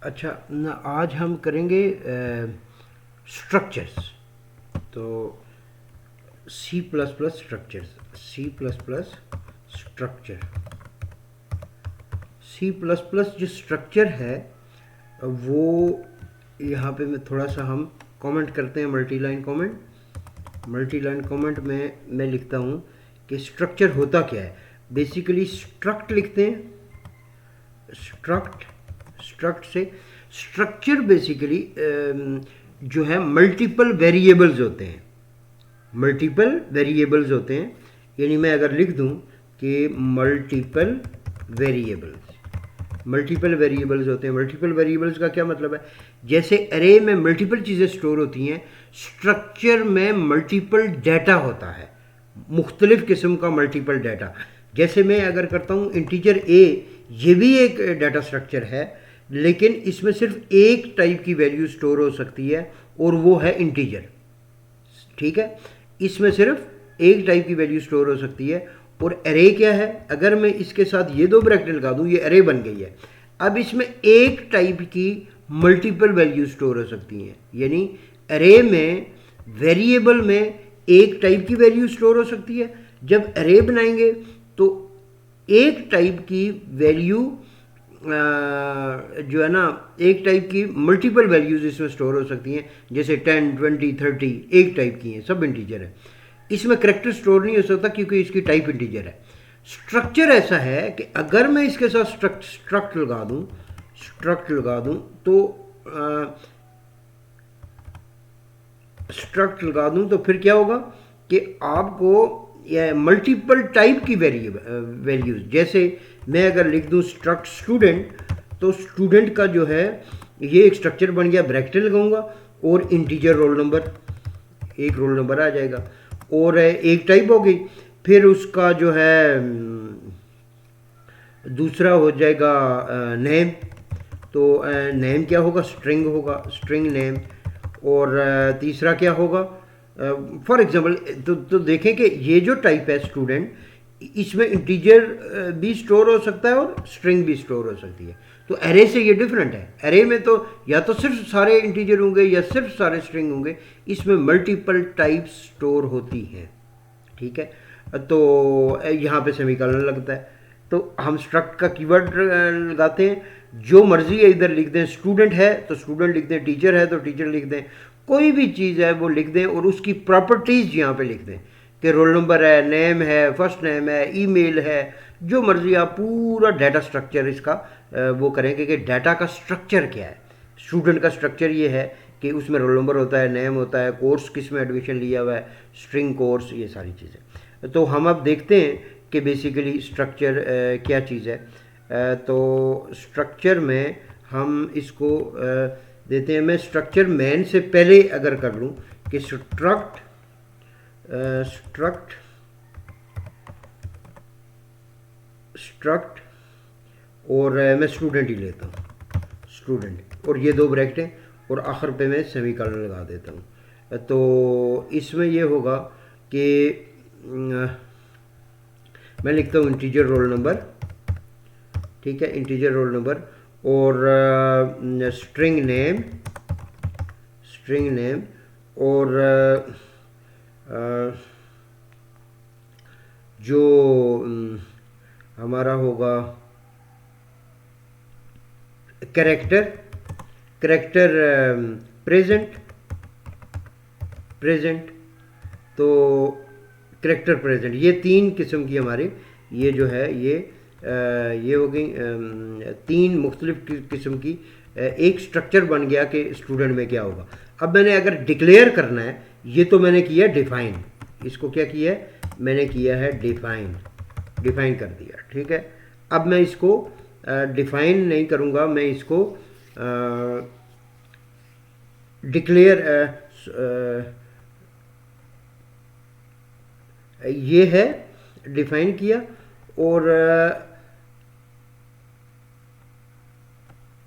अच्छा ना, आज हम करेंगे स्ट्रक्चर्स। तो C plus plus structures, C plus plus structure, C plus plus जो स्ट्रक्चर है वो यहाँ पे मैं थोड़ा सा हम कमेंट करते हैं। Multi line comment, multi line comment में मैं लिखता हूँ कि स्ट्रक्चर होता क्या है। बेसिकली स्ट्रक्ट लिखते हैं, स्ट्रक्ट, स्ट्रक्ट से स्ट्रक्चर बेसिकली जो है मल्टीपल वेरिएबल्स होते हैं, मल्टीपल वेरिएबल्स होते हैं। यानी मैं अगर लिख दूं कि मल्टीपल वेरिएबल्स, मल्टीपल वेरिएबल्स होते हैं। मल्टीपल वेरिएबल्स का क्या मतलब है? जैसे अरे में मल्टीपल चीज़ें स्टोर होती हैं, स्ट्रक्चर में मल्टीपल डाटा होता है, मुख्तलिफ किस्म का मल्टीपल डाटा। जैसे मैं अगर करता हूँ इंटीजर ए, ये भी एक डाटा स्ट्रक्चर है, लेकिन इसमें सिर्फ एक टाइप की वैल्यू स्टोर हो सकती है और वो है इंटीजर। ठीक है, इसमें सिर्फ एक टाइप की वैल्यू स्टोर हो सकती है। और अरे क्या है? अगर मैं इसके साथ ये दो ब्रैकेट लगा दूं, ये अरे बन गई है। अब इसमें एक टाइप की मल्टीपल वैल्यू स्टोर हो सकती हैं। यानी अरे में, वेरिएबल में एक टाइप की वैल्यू स्टोर हो सकती है। जब अरे बनाएंगे तो एक टाइप की वैल्यू जो है ना, एक टाइप की मल्टीपल वैल्यूज इसमें स्टोर हो सकती हैं। जैसे 10, 20, 30 एक टाइप की हैं, सब इंटीजर है। इसमें करेक्टर स्टोर नहीं हो सकता क्योंकि इसकी टाइप इंटीजर है। स्ट्रक्चर ऐसा है कि अगर मैं इसके साथ स्ट्रक्ट लगा दूं, स्ट्रक्ट लगा दूं तो स्ट्रक्ट लगा दूं तो फिर क्या होगा कि आपको मल्टीपल टाइप की वैल्यूज, जैसे मैं अगर लिख दूं स्ट्रक्ट स्टूडेंट, तो स्टूडेंट का जो है ये एक स्ट्रक्चर बन गया, ब्रैकेट लगाऊंगा और इंटीजर रोल नंबर, एक रोल नंबर आ जाएगा और एक टाइप हो गई। फिर उसका जो है दूसरा हो जाएगा नेम। तो नेम क्या होगा? स्ट्रिंग होगा, स्ट्रिंग नेम। और तीसरा क्या होगा? फॉर एग्जांपल तो देखें कि ये जो टाइप है स्टूडेंट, इसमें इंटीजर भी स्टोर हो सकता है और स्ट्रिंग भी स्टोर हो सकती है। तो एरे से ये डिफरेंट है। एरे में तो या तो सिर्फ सारे इंटीजर होंगे या सिर्फ सारे स्ट्रिंग होंगे, इसमें मल्टीपल टाइप्स स्टोर होती हैं। ठीक है, तो यहाँ पे सेमीकोलन लगता है। तो हम स्ट्रक्ट का कीवर्ड लगाते हैं, जो मर्जी है इधर लिख दें। स्टूडेंट है तो स्टूडेंट लिख दें, टीचर है तो टीचर लिख दें, कोई भी चीज़ है वो लिख दें और उसकी प्रॉपर्टीज़ यहाँ पे लिख दें कि रोल नंबर है, नेम है, फर्स्ट नेम है, ईमेल है, जो मर्जी। आप पूरा डाटा स्ट्रक्चर इसका वो करेंगे कि डाटा का स्ट्रक्चर क्या है। स्टूडेंट का स्ट्रक्चर ये है कि उसमें रोल नंबर होता है, नेम होता है, कोर्स किस में एडमिशन लिया हुआ है, स्ट्रिंग कोर्स, ये सारी चीज़ें। तो हम अब देखते हैं कि बेसिकली स्ट्रक्चर क्या चीज़ है। तो स्ट्रक्चर में हम इसको देते हैं। मैं स्ट्रक्चर मैन से पहले अगर कर लूँ कि स्ट्रक्ट स्ट्रक्ट और मैं स्टूडेंट ही लेता हूँ, स्टूडेंट, और ये दो ब्रैकेटें और आखिर पे मैं सेमीकोलन लगा देता हूँ। तो इसमें ये होगा कि मैं लिखता हूँ इंटीजर रोल नंबर। ठीक है, इंटीजर रोल नंबर और स्ट्रिंग नेम, स्ट्रिंग नेम और जो हमारा होगा कैरेक्टर, कैरेक्टर प्रेजेंट, प्रेजेंट। तो कैरेक्टर प्रेजेंट, ये तीन किस्म की हमारी ये जो है ये हो गई तीन मुख्तलिफ किस्म की एक स्ट्रक्चर बन गया कि स्टूडेंट में क्या होगा। अब मैंने अगर डिक्लेयर करना है, ये तो मैंने किया डिफाइन, इसको क्या किया है? मैंने किया है डिफाइन, डिफाइन कर दिया। ठीक है, अब मैं इसको डिफाइन नहीं करूँगा, मैं इसको डिक्लेयर, ये है डिफाइन किया और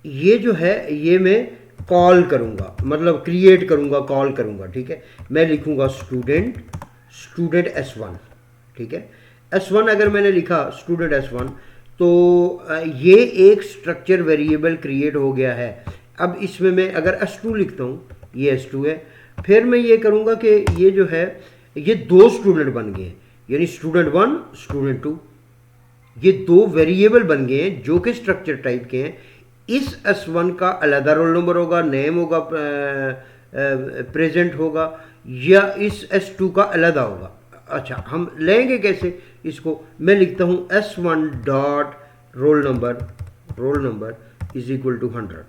ये जो है ये मैं कॉल करूँगा, मतलब क्रिएट करूँगा, कॉल करूँगा। ठीक है, मैं लिखूँगा स्टूडेंट, स्टूडेंट S1। ठीक है, S1 अगर मैंने लिखा स्टूडेंट S1, तो ये एक स्ट्रक्चर वेरिएबल क्रिएट हो गया है। अब इसमें मैं अगर S2 लिखता हूँ, ये S2 है, फिर मैं ये करूँगा कि ये जो है ये दो स्टूडेंट बन गए, यानी स्टूडेंट 1 स्टूडेंट 2, ये दो वेरिएबल बन गए हैं जो कि स्ट्रक्चर टाइप के हैं। इस S1 का अलग रोल नंबर होगा, नेम होगा, प्रेजेंट होगा, या इस S2 का अलग होगा। अच्छा, हम लेंगे कैसे इसको? मैं लिखता हूँ S1 dot roll number is equal to 100,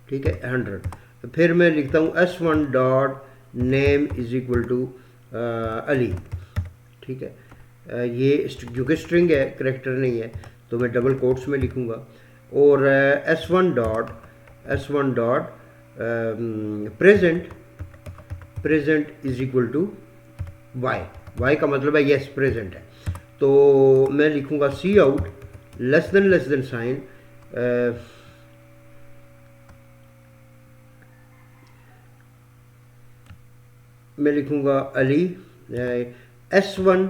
ठीक है, 100। फिर मैं लिखता हूँ S1 dot name is equal to Ali, ठीक है। ये क्योंकि स्ट्रिंग है, करेक्टर नहीं है, तो मैं डबल कोट्स में लिखूँगा। और S1 dot present is equal to Y का मतलब है यस प्रेजेंट है। तो मैं लिखूँगा C out less than sign मैं लिखूँगा अली, S1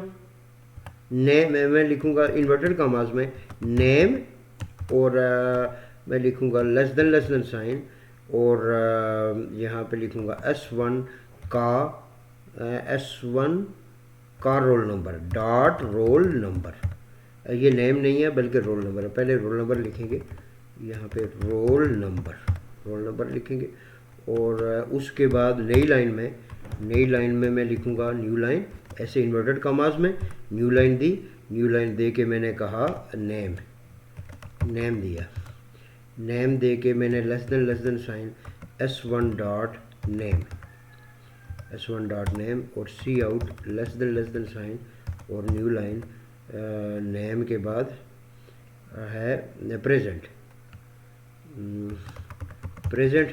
नेम मैं लिखूँगा इन्वर्टेड कॉमास में नेम, और मैं लिखूँगा लेस देन साइन, और यहाँ पे लिखूँगा S1 का roll number dot roll number. ये नेम नहीं है बल्कि रोल नंबर है। पहले रोल नंबर लिखेंगे, यहाँ पे रोल नंबर लिखेंगे, और उसके बाद नई लाइन में मैं लिखूँगा न्यू लाइन, ऐसे इन्वर्टेड कॉमास में न्यू लाइन दे के मैंने कहा नेम दिया, नेम दे के मैंने less than sign S1 dot name और सी आउट लेस देन साइन और न्यू लाइन नेम के बाद है प्रेजेंट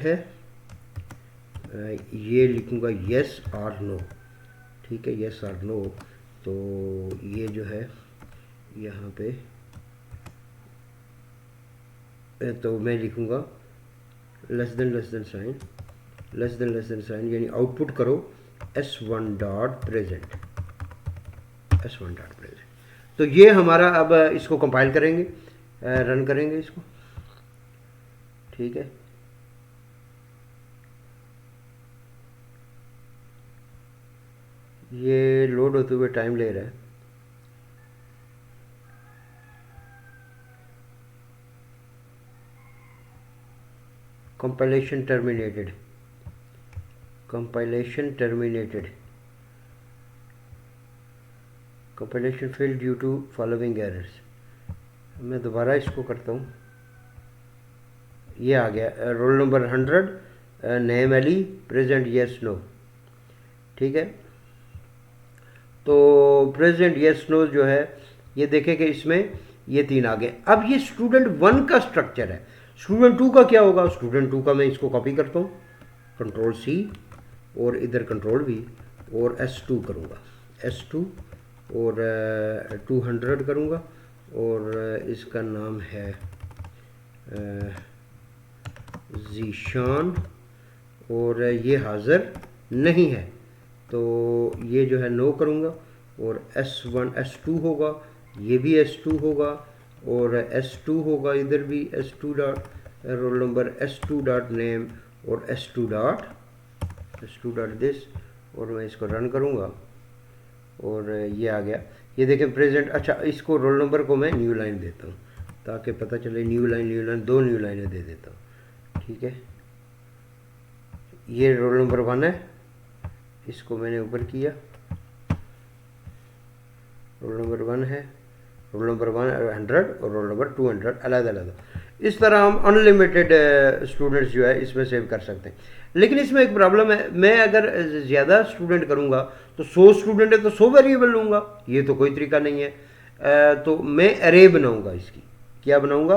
है, ये लिखूँगा येस और नो, ठीक है, येस और नो। तो ये जो है यहाँ पे तो मैं लिखूँगा लेस देन साइन, यानी आउटपुट करो S1 डॉट प्रेजेंट। तो ये हमारा, अब इसको कंपाइल करेंगे, रन करेंगे इसको, ठीक है। ये लोड होते हुए टाइम ले रहा है। Compilation terminated, compilation fail due to following errors. मैं दोबारा इसको करता हूँ, ये आ गया roll number 100, name Ali, present yes no, ठीक है। तो प्रेजेंट येस नो जो है, ये देखें कि इसमें ये 3 आ गए। अब ये स्टूडेंट 1 का स्ट्रक्चर है, स्टूडेंट 2 का क्या होगा? स्टूडेंट 2 का मैं इसको कॉपी करता हूँ, कंट्रोल C और इधर कंट्रोल V, और S2 करूँगा, S2 और 200 करूँगा, और इसका नाम है जीशान, और ये हाज़िर नहीं है, तो ये जो है नो करूँगा, और S2 होगा, ये भी S2 होगा, और S2 होगा इधर भी S2 dot roll number, S2 dot name, और S2 डॉट दिस, और मैं इसको रन करूँगा, और ये आ गया। ये देखें प्रेजेंट। अच्छा, इसको रोल नंबर को मैं न्यू लाइन देता हूँ ताकि पता चले, न्यू लाइन 2 न्यू लाइनें दे देता हूँ, ठीक है। ये रोल नंबर 1 है, इसको मैंने ऊपर किया, रोल नंबर 1 है, रोल नंबर 100 और रोल नंबर 200 अलग। इस तरह हम अनलिमिटेड स्टूडेंट्स जो है इसमें सेव कर सकते हैं। लेकिन इसमें एक प्रॉब्लम है, मैं अगर ज़्यादा स्टूडेंट करूँगा तो 100 स्टूडेंट है तो 100 वेरिएबल लूँगा, ये तो कोई तरीका नहीं है। तो मैं अरे बनाऊँगा, इसकी क्या बनाऊँगा?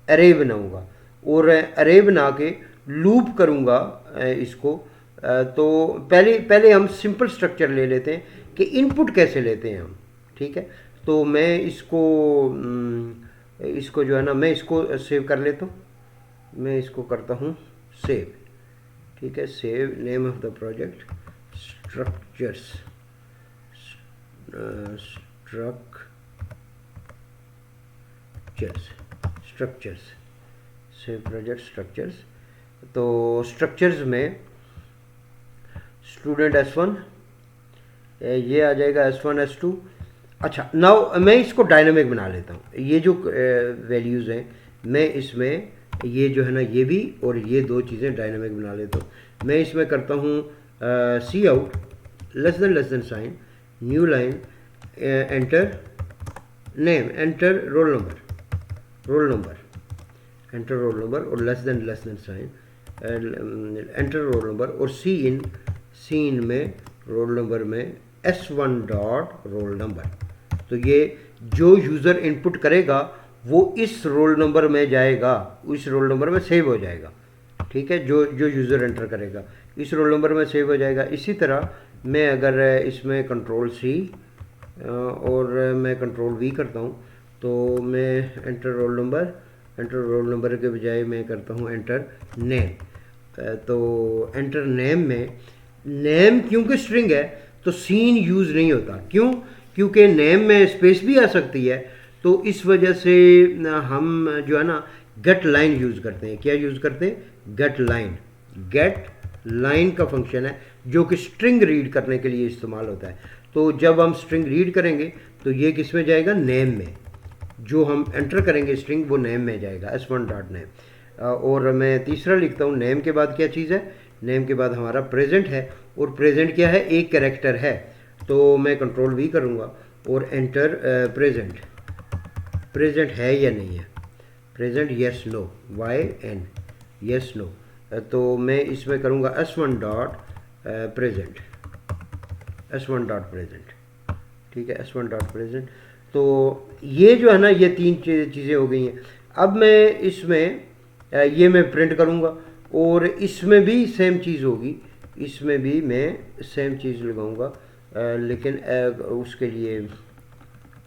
अरे बनाऊँगा, और अरे बना के लूप करूँगा इसको। तो पहले हम सिंपल स्ट्रक्चर ले लेते हैं कि इनपुट कैसे लेते हैं हम, ठीक है। तो मैं इसको जो है ना, मैं इसको सेव कर लेता हूँ, मैं इसको करता हूँ सेव, ठीक है। Save name of the project structures, structures save project structures. तो स्ट्रक्चर्स में स्टूडेंट S1 ये आ जाएगा, S1 S2। अच्छा, नाउ मैं इसको डायनामिक बना लेता हूँ। ये जो वैल्यूज़ हैं मैं इसमें ये जो है ना ये भी और ये दो चीज़ें डायनामिक बना लेता हूँ। मैं इसमें करता हूँ सी out less than sign, new line, enter name, enter roll number, enter roll number और less than sign, enter roll number और सी इन में रोल नंबर में S1 डॉट रोल नंबर। तो ये जो यूज़र इनपुट करेगा वो इस रोल नंबर में जाएगा, इस रोल नंबर में सेव हो जाएगा। ठीक है, जो यूज़र एंटर करेगा इस रोल नंबर में सेव हो जाएगा। इसी तरह मैं अगर इसमें कंट्रोल C और मैं कंट्रोल V करता हूँ तो मैं एंटर रोल नंबर के बजाय मैं करता हूँ एंटर नेम। तो एंटर नेम में नेम क्योंकि स्ट्रिंग है तो सीन यूज़ नहीं होता। क्यों? क्योंकि नेम में स्पेस भी आ सकती है। तो इस वजह से हम जो है ना गेट लाइन यूज़ करते हैं। क्या यूज़ करते हैं? गेट लाइन का फंक्शन है जो कि स्ट्रिंग रीड करने के लिए इस्तेमाल होता है। तो जब हम स्ट्रिंग रीड करेंगे तो ये किस में जाएगा? नेम में। जो हम एंटर करेंगे स्ट्रिंग वो नेम में जाएगा, S1 डॉट नेम। और मैं तीसरा लिखता हूँ, नेम के बाद क्या चीज़ है? नेम के बाद हमारा प्रेजेंट है, और प्रेजेंट क्या है? एक कैरेक्टर है। तो मैं कंट्रोल V करूँगा और एंटर प्रेजेंट है या नहीं है, present yes no, YN yes no. तो मैं इसमें करूँगा S1 डॉट प्रेजेंट, ठीक है, S1 डॉट प्रेजेंट। तो ये जो है ना ये तीन चीज़ें हो गई हैं। अब मैं इसमें ये मैं प्रिंट करूँगा और इसमें भी सेम चीज़ होगी, इसमें भी मैं सेम चीज़ लगाऊंगा, लेकिन उसके लिए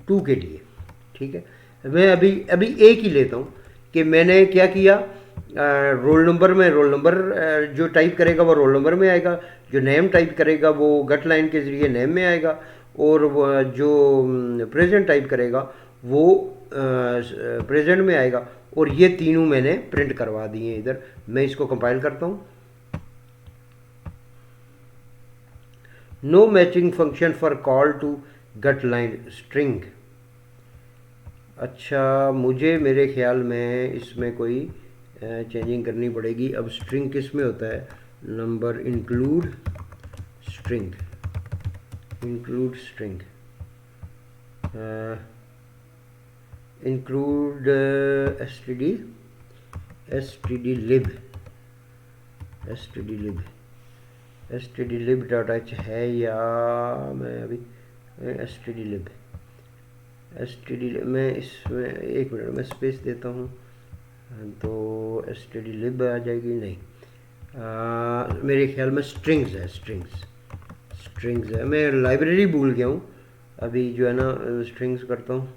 2 के लिए। ठीक है, मैं अभी एक ही लेता हूँ कि मैंने क्या किया, रोल नंबर जो टाइप करेगा वो रोल नंबर में आएगा, जो नेम टाइप करेगा वो गट लाइन के ज़रिए नेम में आएगा, और जो प्रेजेंट टाइप करेगा वो प्रेजेंट में आएगा। और ये तीनों मैंने प्रिंट करवा दिए इधर। मैं इसको कंपाइल करता हूँ। No matching function for call to get line string. अच्छा, मुझे मेरे ख्याल में इसमें कोई चेंजिंग करनी पड़ेगी। अब स्ट्रिंग किस में होता है? Number include string, include stdlib dot h है, या मैं अभी stdlib मैं इसमें एक मिनट में स्पेस देता हूँ तो stdlib आ जाएगी। नहीं, मेरे ख्याल में स्ट्रिंग्स है। मैं लाइब्रेरी भूल गया हूँ अभी, जो है ना स्ट्रिंग्स करता हूँ।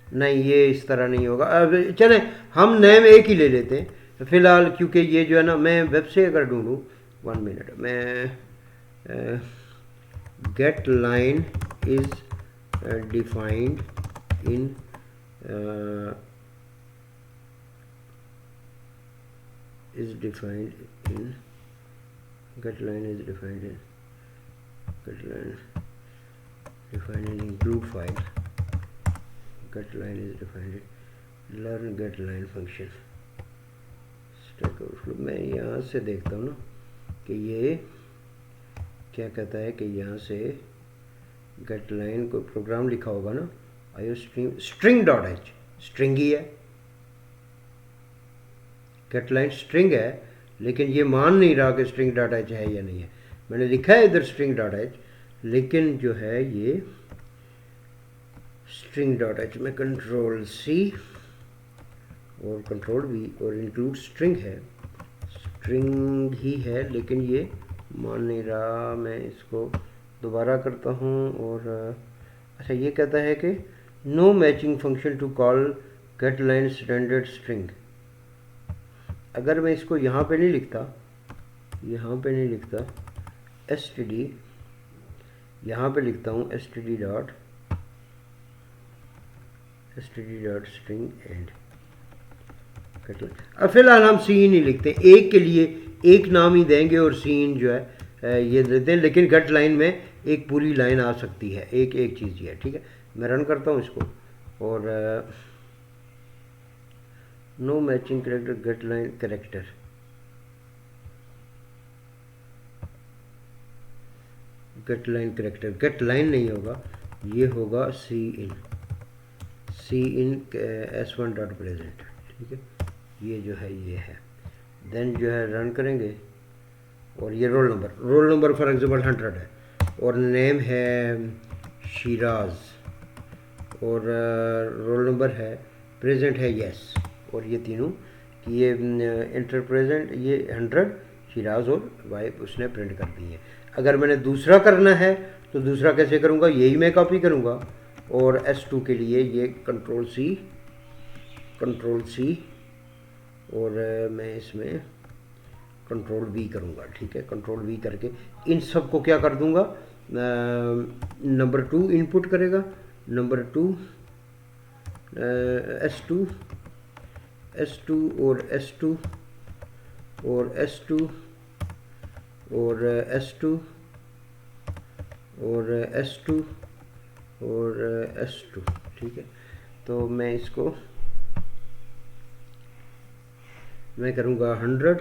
नहीं, ये इस तरह नहीं होगा। अब चलें हम नेम एक ही ले लेते हैं फ़िलहाल, क्योंकि ये जो है ना मैं वेब से अगर ढूंढूँ, 1 मिनट, मैं get line is defined in get line is defined in include file, get line is defined in learn get line function stack overflow। मैं यहाँ से देखता हूँ ना कि ये क्या कहता है कि यहाँ से गेट लाइन कोई प्रोग्राम लिखा होगा ना, आयो स्ट्रिंग डॉट एच, स्ट्रिंग ही है, गेट लाइन स्ट्रिंग है, लेकिन ये मान नहीं रहा कि स्ट्रिंग डॉट एच है या नहीं है। मैंने लिखा है इधर स्ट्रिंग डॉट एच, लेकिन जो है ये स्ट्रिंग डॉट एच में कंट्रोल C और कंट्रोल V और इंक्लूड स्ट्रिंग है, स्ट्रिंग ही है, लेकिन ये मान नहीं रहा। मैं इसको दोबारा करता हूँ और अच्छा, ये कहता है कि no matching function to call get line standard string. अगर मैं इसको यहाँ पे नहीं लिखता std, यहाँ पे लिखता हूँ std डॉट std.string एंड अब फिलहाल हम सी इन ही लिखते हैं, एक के लिए एक नाम ही देंगे और सी इन जो है ये देते हैं, लेकिन गेट लाइन में एक पूरी लाइन आ सकती है, एक एक चीज़ ही है। ठीक है, मैं रन करता हूँ इसको और no matching character get line character, get line character, get line नहीं होगा, ये होगा सी इन s1 डॉट प्रेजेंट। ठीक है, ये जो है ये है, देन जो है रन करेंगे और ये रोल नंबर फॉर एग्जांपल 100 है और नेम है शिराज और रोल नंबर है, प्रेजेंट है यस, और ये तीनों कि ये इंटर प्रेजेंट ये 100 शिराज और वाइफ उसने प्रिंट कर दी है। अगर मैंने दूसरा करना है तो दूसरा कैसे करूँगा, यही मैं कॉपी करूँगा और S2 के लिए ये कंट्रोल सी और मैं इसमें कंट्रोल V करूँगा। ठीक है, कंट्रोल V करके इन सब को क्या कर दूँगा, नंबर 2 इनपुट करेगा, नंबर 2 S2 और S2 और S2 और S2 और S2 और S2। ठीक है, तो मैं इसको मैं करूँगा 100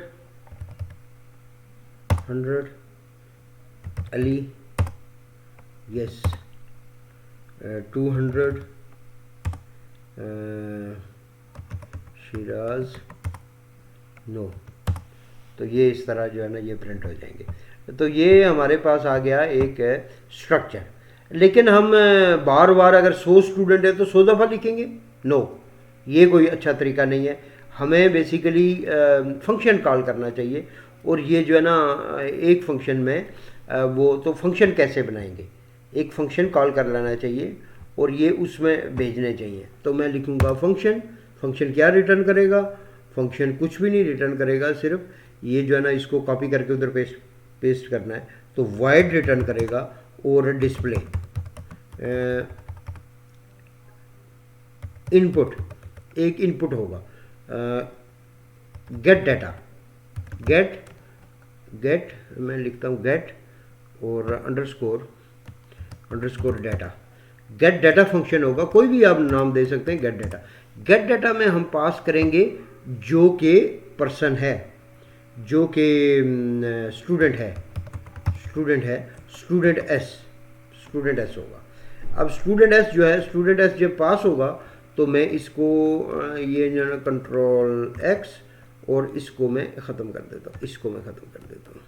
अली यस, 200 शिराज नो। तो ये इस तरह जो है ना ये प्रिंट हो जाएंगे। तो ये हमारे पास आ गया एक स्ट्रक्चर। लेकिन हम बार बार अगर 100 स्टूडेंट है तो 100 दफ़ा लिखेंगे, नो, ये कोई अच्छा तरीका नहीं है। हमें बेसिकली फंक्शन कॉल करना चाहिए और ये जो है ना एक फंक्शन में वो तो फंक्शन कैसे बनाएंगे, एक फंक्शन कॉल कर लेना चाहिए और ये उसमें भेजने चाहिए। तो मैं लिखूँगा फंक्शन क्या रिटर्न करेगा, फंक्शन कुछ भी नहीं रिटर्न करेगा, सिर्फ ये जो है ना इसको कॉपी करके उधर पेस्ट करना है। तो वॉइड रिटर्न करेगा और डिस्प्ले इनपुट, एक इनपुट होगा गेट डाटा, गेट मैं लिखता हूँ गेट और underscore data, gate data function होगा, कोई भी आप नाम दे सकते हैं गेट डाटा में हम पास करेंगे जो कि पर्सन है, जो कि स्टूडेंट है, स्टूडेंट एस होगा। अब स्टूडेंट एस जो है, स्टूडेंट एस जब पास होगा तो मैं इसको ये जो है कंट्रोल एक्स और इसको मैं ख़त्म कर देता हूँ,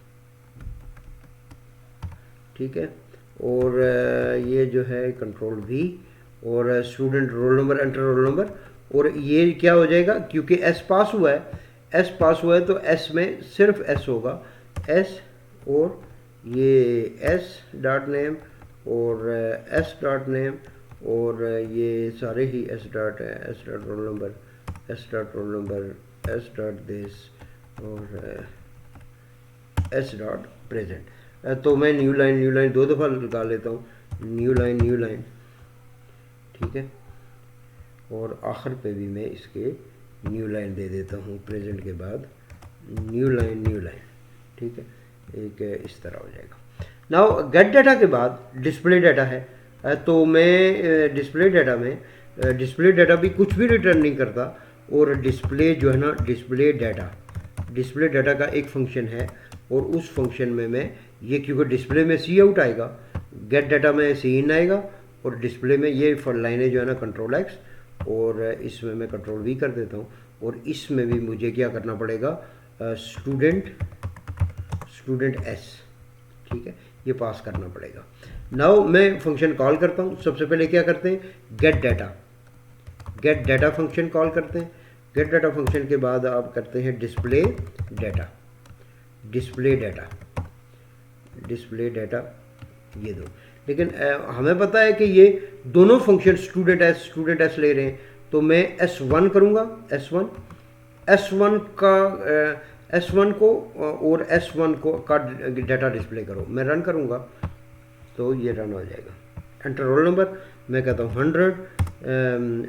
ठीक है। और ये जो है कंट्रोल वी और student role number, enter roll number, और ये क्या हो जाएगा क्योंकि एस पास हुआ है तो एस में सिर्फ एस होगा, एस और ये एस डॉट नेम और एस डॉट नेम और ये सारे ही S dot roll number, S dot this और एस डॉट प्रेजेंट। तो मैं न्यू लाइन 2 दफ़ा लगा लेता हूँ, न्यू लाइन, ठीक है। और आखिर पे भी मैं इसके न्यू लाइन दे देता हूँ, प्रेजेंट के बाद न्यू लाइन, ठीक है। एक इस तरह हो जाएगा। नाउ गेट डाटा के बाद डिस्प्ले डाटा है, तो मैं डिस्प्ले डाटा भी कुछ भी रिटर्न नहीं करता, और डिस्प्ले जो है ना डिस्प्ले डाटा का एक फंक्शन है और उस फंक्शन में मैं ये, क्योंकि डिस्प्ले में सी आउट आएगा, गेट डाटा में सी इन आएगा और डिस्प्ले में ये फॉर लाइनें जो है ना कंट्रोल एक्स और इसमें मैं कंट्रोल वी कर देता हूँ। और इसमें भी मुझे क्या करना पड़ेगा, स्टूडेंट एस, ठीक है, ये पास करना पड़ेगा। नाउ मैं फंक्शन कॉल करता हूँ। सबसे पहले क्या करते हैं, गेट डाटा फंक्शन कॉल करते हैं। गेट डाटा फंक्शन के बाद आप करते हैं डिस्प्ले डाटा, ये दो। लेकिन हमें पता है कि ये दोनों फंक्शन स्टूडेंट एस ले रहे हैं, तो मैं S1 करूँगा, S1 को और S1 को का डाटा डिस्प्ले करो। मैं रन करूँगा तो ये रन हो जाएगा। एंटर रोल नंबर, मैं कहता हूँ 100,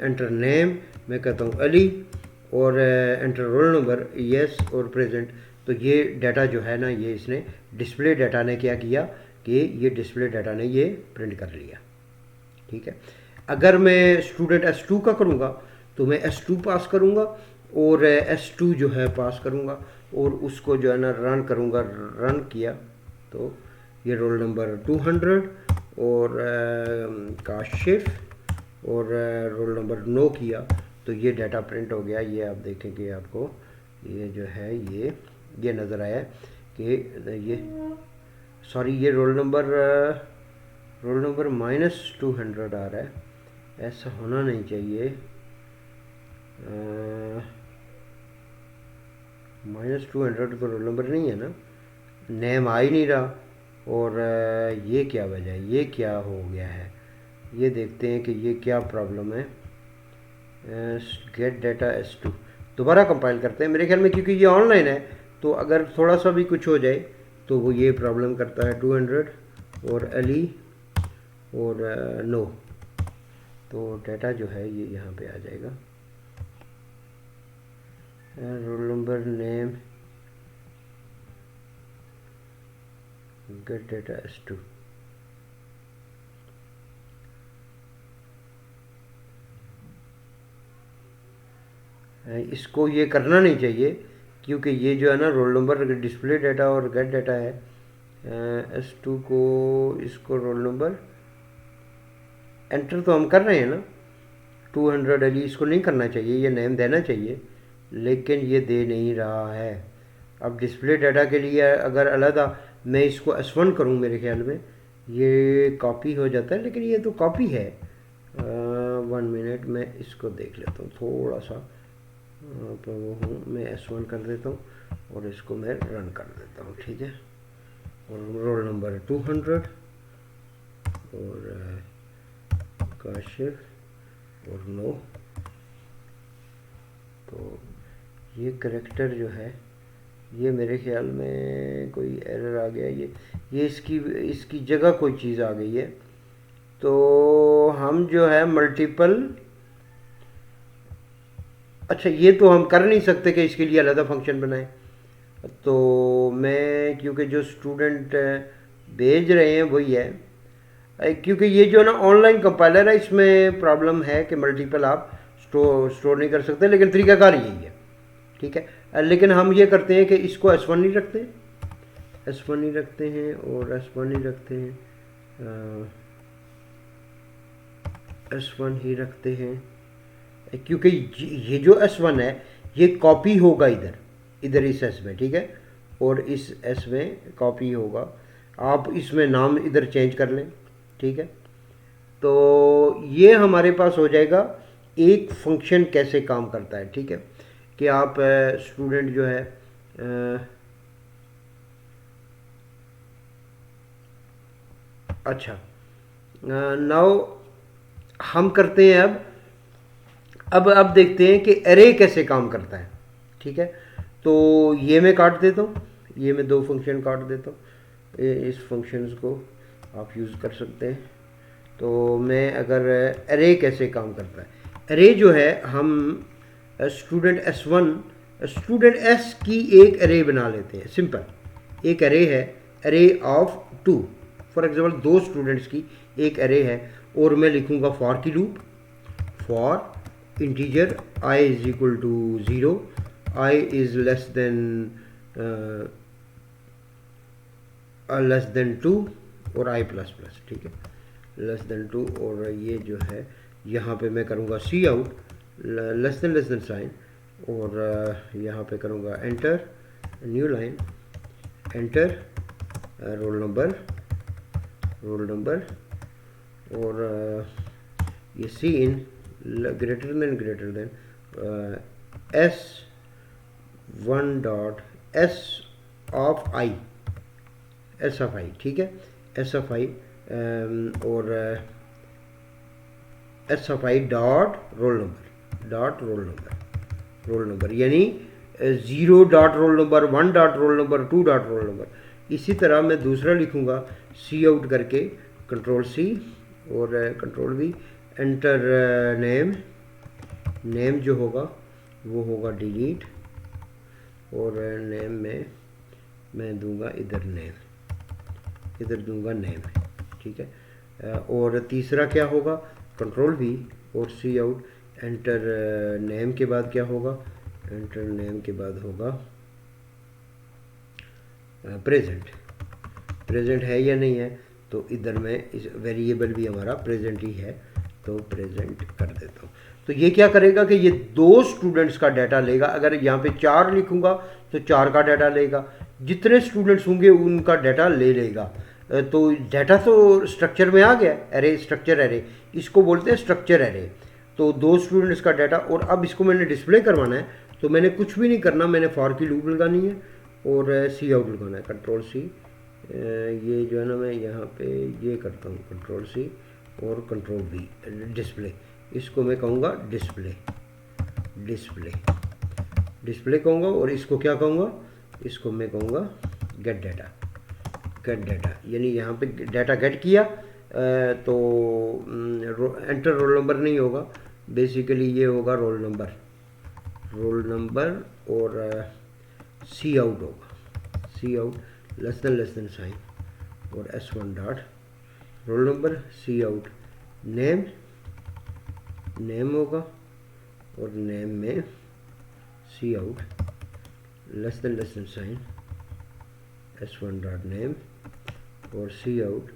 एंटर नेम मैं कहता हूँ अली, और एंटर रोल नंबर यस और प्रेजेंट। तो ये डाटा जो है ना, ये इसने डिस्प्ले डाटा ने क्या किया कि ये डिस्प्ले डाटा ने ये प्रिंट कर लिया। ठीक है, अगर मैं स्टूडेंट S2 का करूँगा तो मैं S2 पास करूँगा और S2 जो है पास करूँगा और उसको जो है ना रन करूँगा। रन किया तो ये रोल नंबर 200 और काशिफ और रोल नंबर 9 किया तो ये डाटा प्रिंट हो गया। ये आप देखेंगे आपको ये जो है ये नज़र आया कि ये सॉरी ये रोल नंबर -200 आ रहा है, ऐसा होना नहीं चाहिए। -200 तो रोल नंबर नहीं है ना, नेम आ ही नहीं रहा। और ये क्या वजह है, ये क्या हो गया है, ये देखते हैं कि ये क्या प्रॉब्लम है। गेट डाटा S2 दोबारा कंपाइल करते हैं मेरे ख्याल में, क्योंकि ये ऑनलाइन है तो अगर थोड़ा सा भी कुछ हो जाए तो वो ये प्रॉब्लम करता है। 200 और अली और नो, तो डाटा जो है ये यहाँ पे आ जाएगा। Roll number name gate data S2 इसको ये करना नहीं चाहिए, क्योंकि ये जो है ना रोल नंबर डिस्प्ले डाटा और गेट डाटा है। S2 को इसको रोल नंबर एंटर तो हम कर रहे हैं ना, 200 अली इसको नहीं करना चाहिए, ये नेम देना चाहिए लेकिन ये दे नहीं रहा है। अब डिस्प्ले डाटा के लिए अगर अलग मैं इसको S1 करूँ मेरे ख्याल में ये कॉपी हो जाता है, लेकिन ये तो कॉपी है। 1 मिनट मैं इसको देख लेता हूँ थोड़ा सा तो वो हूँ, मैं S1 कर देता हूँ और इसको मैं रन कर देता हूँ। ठीक है, और रोल नंबर 200 और काशिफ और नो। तो ये करेक्टर जो है ये मेरे ख्याल में कोई एरर आ गया, ये इसकी जगह कोई चीज़ आ गई है। तो हम जो है मल्टीपल, अच्छा ये तो हम कर नहीं सकते कि इसके लिए अलग फंक्शन बनाएं। तो मैं क्योंकि जो स्टूडेंट भेज रहे हैं वही है, क्योंकि ये जो ना ऑनलाइन कंपाइलर है इसमें प्रॉब्लम है कि मल्टीपल आप स्टोर नहीं कर सकते, लेकिन तरीकाकार यही है। ठीक है, लेकिन हम ये करते हैं कि इसको S1 नहीं रखते, S1 नहीं रखते हैं और S1 नहीं रखते हैं, S1 ही रखते हैं, क्योंकि ये जो S1 है ये कॉपी होगा इधर इस S में। ठीक है, और इस S में कॉपी होगा, आप इसमें नाम इधर चेंज कर लें। ठीक है, तो ये हमारे पास हो जाएगा एक फंक्शन कैसे काम करता है। ठीक है, कि आप स्टूडेंट जो है अच्छा नाउ हम करते हैं अब देखते हैं कि एरे कैसे काम करता है। ठीक है, तो ये मैं काट देता हूँ, ये मैं 2 फंक्शन काट देता हूँ, इस फंक्शंस को आप यूज़ कर सकते हैं। तो मैं अगर एरे कैसे काम करता है, एरे जो है हम स्टूडेंट S की एक एरे बना लेते हैं। सिंपल एक एरे है, array of 2, for example 2 students की एक एरे है और मैं लिखूंगा फॉर की loop, for integer I is equal to 0, I is less than 2 और I प्लस प्लस। ठीक है, लेस देन 2, और ये जो है यहाँ पे मैं करूँगा सी आउट लेस देन साइन, और यहाँ पे करूँगा enter new line, enter roll number और ये cin greater than S1 dot S of I, ठीक है, S ऑफ I और S of I dot roll number यानी 0 dot roll number, 1 dot roll number, 2 dot roll number. इसी तरह मैं दूसरा लिखूंगा सी आउट करके, कंट्रोल C और control V, enter name, name जो होगा वो होगा डिलीट, और नेम में मैं दूंगा इधर नेम, इधर दूंगा नेम, ठीक है। और तीसरा क्या होगा, कंट्रोल वी और सी आउट, एंटर नेम के बाद क्या होगा, एंटर नेम के बाद होगा प्रेजेंट, प्रेजेंट है या नहीं है, तो इधर में इस वेरिएबल भी हमारा प्रेजेंट ही है, तो प्रेजेंट कर देता हूँ। तो ये क्या करेगा कि ये 2 स्टूडेंट्स का डाटा लेगा। अगर यहाँ पे 4 लिखूंगा तो 4 का डाटा लेगा, जितने स्टूडेंट्स होंगे उनका डाटा ले लेगा। तो डाटा तो स्ट्रक्चर में आ गया, एरे, स्ट्रक्चर एरे, इसको बोलते हैं स्ट्रक्चर एरे। तो 2 स्टूडेंट्स का डाटा, और अब इसको मैंने डिस्प्ले करवाना है, तो मैंने कुछ भी नहीं करना, मैंने फॉर की लूप लगानी है और सी आउट लगाना है, कंट्रोल सी। ये जो है ना, मैं यहाँ पे ये करता हूँ, कंट्रोल सी और कंट्रोल वी, डिस्प्ले, इसको मैं कहूँगा डिस्प्ले, डिस्प्ले, डिस्प्ले कहूँगा। और इसको क्या कहूँगा, इसको मैं कहूँगा गेट डाटा, गेट डाटा, यानी यहाँ पे डाटा गेट किया। तो एंटर रोल नंबर नहीं होगा, बेसिकली ये होगा रोल नंबर, रोल नंबर, और सी आउट होगा, सी आउट लेस देन साइन, और S1 dot roll number, cout name, name होगा, और नेम में सी out less than sign, S1 dot name, और सी out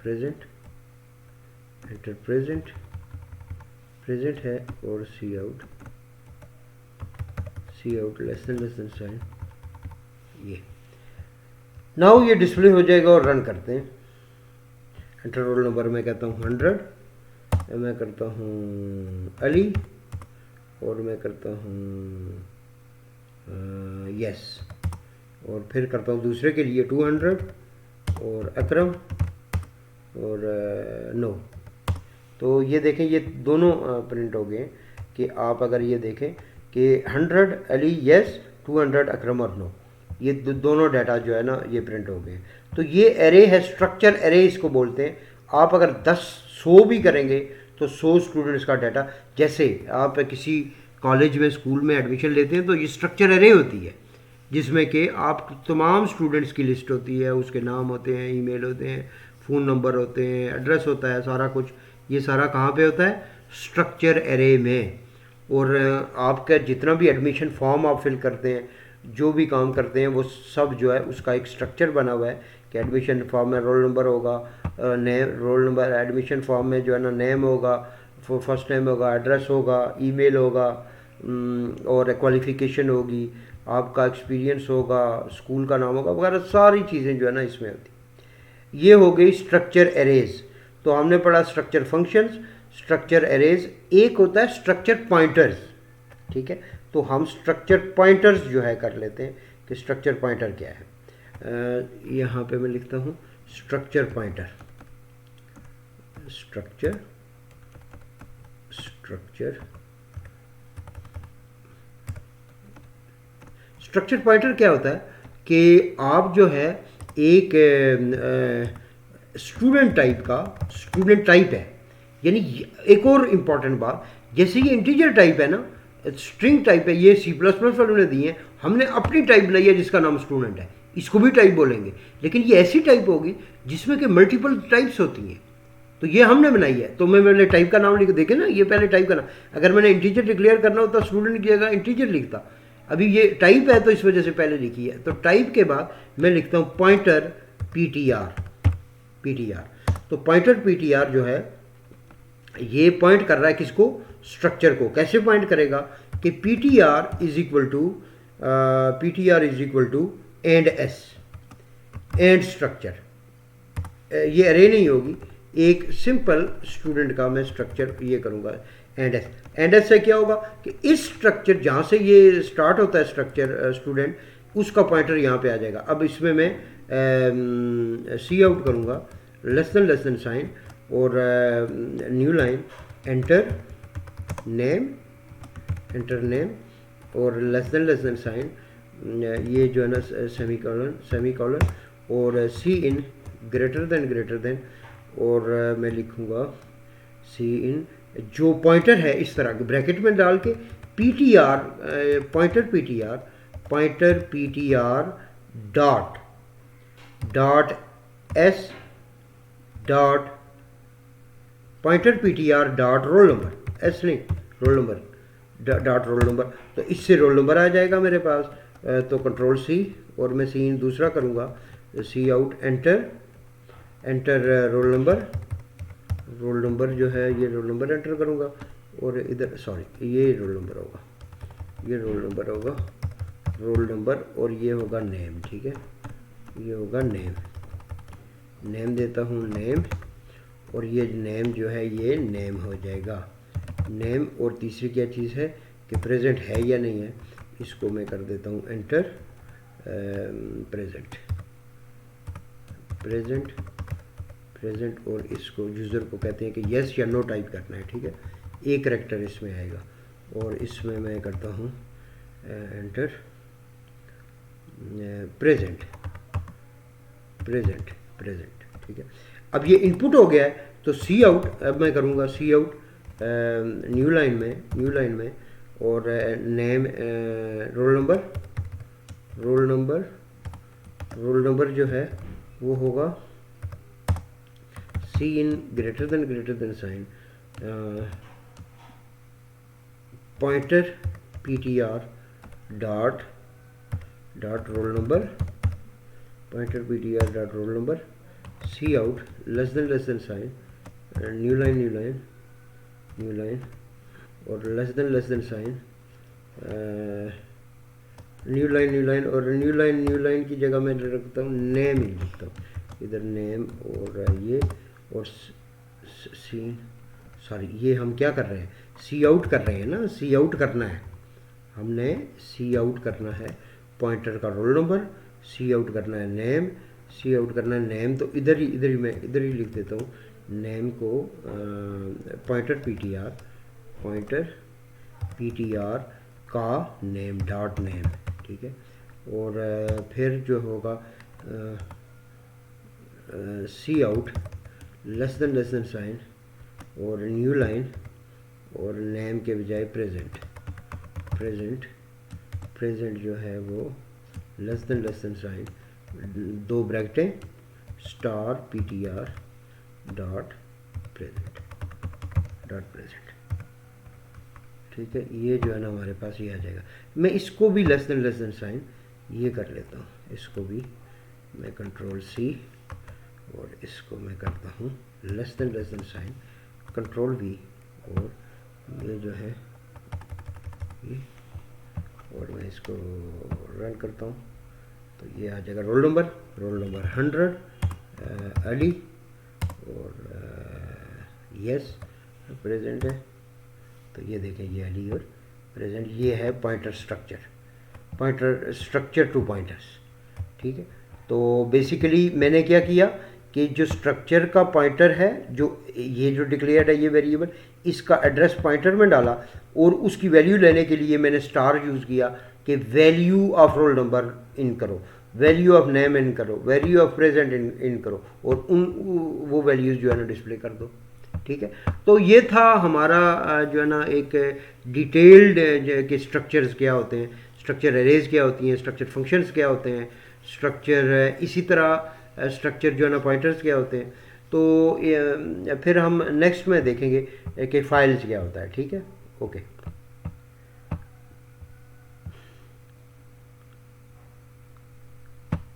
present, enter present, present है, और सी आउट लेस देन साइन, ये नाउ ये डिस्प्ले हो जाएगा। और रन करते हैं, एंटर रोल नंबर मैं कहता हूँ 100, मैं करता हूँ अली, और मैं करता हूँ यस, और फिर करता हूँ दूसरे के लिए 200, और अकरम, और नो। तो ये देखें, ये दोनों प्रिंट हो गए कि आप अगर ये देखें कि 100 अली यस, 200 अकरम और नो, ये दोनों डाटा जो है ना ये प्रिंट हो गए। तो ये एरे है, स्ट्रक्चर एरे इसको बोलते हैं। आप अगर 100 भी करेंगे तो 100 स्टूडेंट्स का डाटा, जैसे आप किसी कॉलेज में, स्कूल में एडमिशन लेते हैं तो ये स्ट्रक्चर एरे होती है, जिसमें कि आप तमाम स्टूडेंट्स की लिस्ट होती है, उसके नाम होते हैं, ईमेल होते हैं, फ़ोन नंबर होते हैं, एड्रेस होता है, सारा कुछ। ये सारा कहाँ पे होता है, स्ट्रक्चर एरे में। और आपका जितना भी एडमिशन फॉर्म आप फिल करते हैं, जो भी काम करते हैं, वो सब जो है उसका एक स्ट्रक्चर बना हुआ है कि एडमिशन फॉर्म में रोल नंबर होगा, name, roll number, admission form में जो है ना नेम होगा, फर्स्ट नेम होगा, एड्रेस होगा, ईमेल होगा, और क्वालिफ़िकेशन होगी, आपका एक्सपीरियंस होगा, स्कूल का नाम होगा, वगैरह सारी चीज़ें जो है ना इसमें होती। ये हो गई स्ट्रक्चर एरेज। तो हमने पढ़ा स्ट्रक्चर फंक्शंस, स्ट्रक्चर एरेज, एक होता है स्ट्रक्चर पॉइंटर्स, ठीक है। तो हम स्ट्रक्चर पॉइंटर्स जो है कर लेते हैं कि स्ट्रक्चर पॉइंटर क्या है। यहाँ पे मैं लिखता हूँ स्ट्रक्चर पॉइंटर, स्ट्रक्चर पॉइंटर क्या होता है कि आप जो है एक स्टूडेंट टाइप का, स्टूडेंट टाइप है, यानी एक और इम्पॉर्टेंट बात, जैसे ये इंटीजर टाइप है ना, स्ट्रिंग टाइप है, ये C++ वालों ने दी है, हमने अपनी टाइप बनाई है जिसका नाम स्टूडेंट है, इसको भी टाइप बोलेंगे। लेकिन ये ऐसी टाइप होगी जिसमें कि मल्टीपल टाइप्स होती हैं, तो ये हमने बनाई है। तो मैं पहले टाइप का नाम लिख, देखे ना, ये पहले टाइप का नाम, अगर मैंने इंटीजर डिक्लेयर करना होता स्टूडेंट की जगह इंटीजर लिखता, अभी ये टाइप है तो इस वजह से पहले लिखी है। तो टाइप के बाद मैं लिखता हूँ पॉइंटर PTR। तो पॉइंटर PTR जो है ये पॉइंट कर रहा है किसको, स्ट्रक्चर को। कैसे पॉइंट करेगा कि PTR is equal to and S, and structure. ये अरे नहीं होगी, एक सिंपल स्टूडेंट का मैं स्ट्रक्चर ये करूँगा एंड S। एंड S से क्या होगा कि इस स्ट्रक्चर जहाँ से ये स्टार्ट होता है स्ट्रक्चर स्टूडेंट, उसका पॉइंटर यहाँ पे आ जाएगा। अब इसमें मैं सी आउट करूँगा, लेस देन साइन, और न्यू लाइन, एंटर नेम, और लेस देन साइन, ये जो है ना सेमी कॉलन, और सी इन ग्रेटर देन, और मैं लिखूँगा सी इन, जो पॉइंटर है इस तरह के ब्रैकेट में डाल के PTR, pointer PTR dot S dot pointer PTR dot roll number, S नहीं, roll number dot roll number. तो इससे रोल नंबर आ जाएगा मेरे पास। तो कंट्रोल C, और मैं सीन दूसरा करूँगा, सी आउट, एंटर रोल नंबर जो है ये रोल नंबर एंटर करूँगा, और इधर सॉरी ये रोल नंबर होगा, रोल नंबर, और ये होगा नेम। ठीक है, ये होगा नेम देता हूँ, नेम, और ये नेम जो है ये नेम हो जाएगा, नेम। और तीसरी क्या चीज़ है कि प्रेजेंट है या नहीं है, इसको मैं कर देता हूँ एंटर, प्रेजेंट, और इसको यूज़र को कहते हैं कि यस या नो टाइप करना है। ठीक है, एक करैक्टर इसमें आएगा, और इसमें मैं करता हूँ एंटर प्रेजेंट। ठीक है, अब ये इनपुट हो गया है, तो सी आउट, अब मैं करूँगा सी आउट न्यू लाइन में, और नेम, रोल नंबर जो है वो होगा cin greater than sign, pointer PTR dot roll number, सी out less than sign, new line, और less than sign, new line, और न्यू लाइन की जगह मैं रखता हूँ नेम ही लिखता हूँ, इधर नेम, और ये, और सी, सॉरी ये हम क्या कर रहे हैं, सी आउट कर रहे हैं ना, सी आउट करना है, हमने सी आउट करना है पॉइंटर का रोल नंबर, सी आउट करना है नेम, तो इधर ही मैं लिख देता हूँ नेम को, पॉइंटर PTR का नेम डॉट नेम। ठीक है, और फिर जो होगा सी आउट लेस देन साइन, और न्यू लाइन, और नेम के बजाय प्रेजेंट जो है वो लेस देन साइन, दो ब्रैकेटें, स्टार PTR डॉट प्रेजेंट। ठीक है, ये जो है ना हमारे पास ये आ जाएगा। मैं इसको भी लेस देन साइन ये कर लेता हूँ, इसको भी मैं कंट्रोल C, और इसको मैं करता हूँ less than sign, control V, और ये जो है ये, और मैं इसको रन करता हूँ, तो ये आ जाएगा रोल नंबर 100, अली, और यस प्रेजेंट है, तो ये देखें ये अली और प्रेजेंट, ये है पॉइंटर स्ट्रक्चर टू पॉइंटर्स। ठीक है, तो बेसिकली मैंने क्या किया कि जो स्ट्रक्चर का पॉइंटर है, जो ये जो डिक्लेयर्ड है ये वेरिएबल, इसका एड्रेस पॉइंटर में डाला, और उसकी वैल्यू लेने के लिए मैंने स्टार यूज़ किया कि value of roll number in करो, वैल्यू ऑफ नेम इन करो, वैल्यू ऑफ प्रेजेंट इन करो, और वो वैल्यूज़ जो है ना डिस्प्ले कर दो। ठीक है, तो ये था हमारा जो है ना एक डिटेल्ड के स्ट्रक्चर्स क्या होते हैं, स्ट्रक्चर एरेज क्या होती हैं, स्ट्रक्चर फंक्शंस क्या होते हैं, स्ट्रक्चर इसी तरह स्ट्रक्चर जो है ना पॉइंटर्स क्या होते हैं। तो फिर हम नेक्स्ट में देखेंगे कि फाइल्स क्या होता है। ठीक है, ओके।